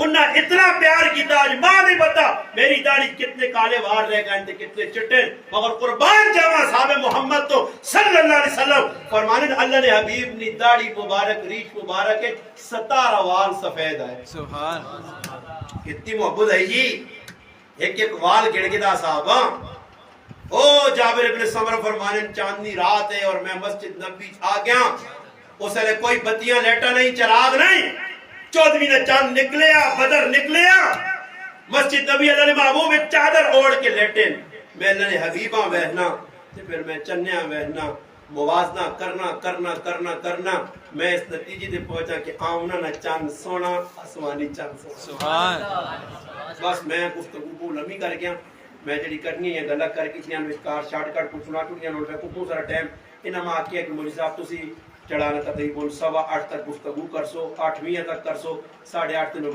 انہیں اتنا پیار کیتا آج ماں نہیں پتا میری داڑھی کتنے کالے وار رہ گئے تھے کتنے چٹے مگر قربان جاواں صحابہ محمد تو صلی اللہ علیہ وسلم فرمانے اللہ نے حبیب نی داڑھی مبارک ریش مبارک 17 وال سفید ہے سبحان کتنی محبت ہے جی ایک ایک وال گڑ گدا صحابہ او جابر ابن سمرہ فرمانے چاندنی رات ہے اور میں مسجد نبی آ گیا اس لئے کوئی بتیاں لیٹا نہیں چراغ نہیں 14ویں نے چاند نکلیا بدر نکلیا مسجد نبی اللہ نے محبوب ایک چادر اوڑ کے لیٹے میں اللہ نے حبیبہ وہنا پھر میں چنیا وہنا موازنہ کرنا میں اس نتیجے دے پہنچا کہ آمنا نہ چاند سونا آسمانی چاند سونا سبحان بس میں گفتگو کو لمبی کر گیا میں جڑی کرنی ہے گلا کر کے میں کار شارٹ کٹ کچھ سنا ٹوٹیاں نوٹ میں کو سارا ٹائم انہاں میں آکیا کہ مولوی صاحب تسی چڑھانا تقریباً 8:15 تک گفتگو کرسو 8ویں تک کرسو 8:30 تک